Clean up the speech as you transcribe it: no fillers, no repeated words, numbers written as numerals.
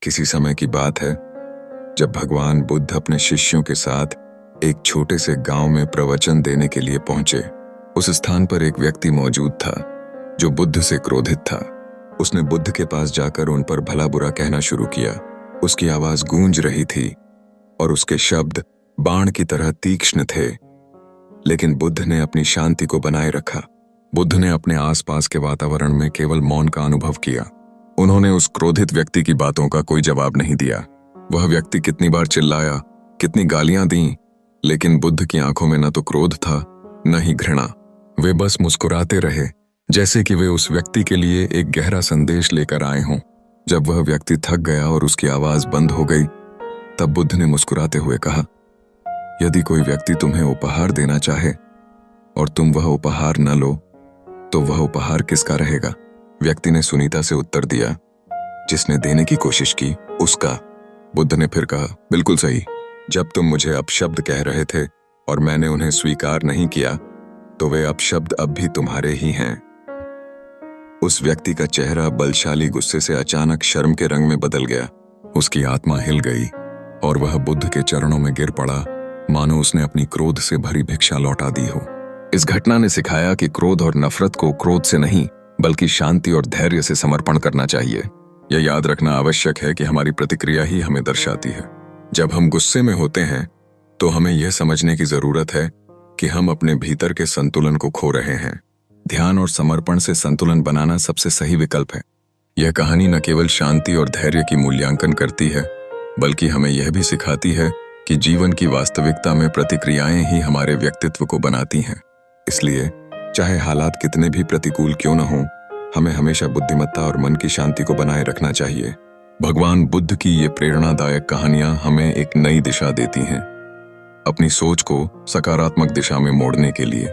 किसी समय की बात है जब भगवान बुद्ध अपने शिष्यों के साथ एक छोटे से गांव में प्रवचन देने के लिए पहुंचे। उस स्थान पर एक व्यक्ति मौजूद था जो बुद्ध से क्रोधित था। उसने बुद्ध के पास जाकर उन पर भला बुरा कहना शुरू किया। उसकी आवाज गूंज रही थी और उसके शब्द बाण की तरह तीक्ष्ण थे, लेकिन बुद्ध ने अपनी शांति को बनाए रखा। बुद्ध ने अपने आसपास के वातावरण में केवल मौन का अनुभव किया। उन्होंने उस क्रोधित व्यक्ति की बातों का कोई जवाब नहीं दिया। वह व्यक्ति कितनी बार चिल्लाया, कितनी गालियां दी, लेकिन बुद्ध की आंखों में न तो क्रोध था न ही घृणा। वे बस मुस्कुराते रहे, जैसे कि वे उस व्यक्ति के लिए एक गहरा संदेश लेकर आए हों। जब वह व्यक्ति थक गया और उसकी आवाज बंद हो गई, तब बुद्ध ने मुस्कुराते हुए कहा, यदि कोई व्यक्ति तुम्हें उपहार देना चाहे और तुम वह उपहार न लो, तो वह उपहार किसका रहेगा? व्यक्ति ने सुनीता से उत्तर दिया, जिसने देने की कोशिश की उसका। बुद्ध ने फिर कहा, बिल्कुल सही। जब तुम मुझे अपशब्द कह रहे थे और मैंने उन्हें स्वीकार नहीं किया, तो वे अपशब्द अब भी तुम्हारे ही हैं। उस व्यक्ति का चेहरा बलशाली गुस्से से अचानक शर्म के रंग में बदल गया। उसकी आत्मा हिल गई और वह बुद्ध के चरणों में गिर पड़ा, मानो उसने अपनी क्रोध से भरी भिक्षा लौटा दी हो। इस घटना ने सिखाया कि क्रोध और नफरत को क्रोध से नहीं, बल्कि शांति और धैर्य से समर्पण करना चाहिए। यह याद रखना आवश्यक है कि हमारी प्रतिक्रिया ही हमें दर्शाती है। जब हम गुस्से में होते हैं, तो हमें यह समझने की जरूरत है कि हम अपने भीतर के संतुलन को खो रहे हैं। ध्यान और समर्पण से संतुलन बनाना सबसे सही विकल्प है। यह कहानी न केवल शांति और धैर्य की मूल्यांकन करती है, बल्कि हमें यह भी सिखाती है कि जीवन की वास्तविकता में प्रतिक्रियाएं ही हमारे व्यक्तित्व को बनाती हैं। इसलिए चाहे हालात कितने भी प्रतिकूल क्यों न हों, हमें हमेशा बुद्धिमत्ता और मन की शांति को बनाए रखना चाहिए। भगवान बुद्ध की ये प्रेरणादायक कहानियां हमें एक नई दिशा देती हैं, अपनी सोच को सकारात्मक दिशा में मोड़ने के लिए।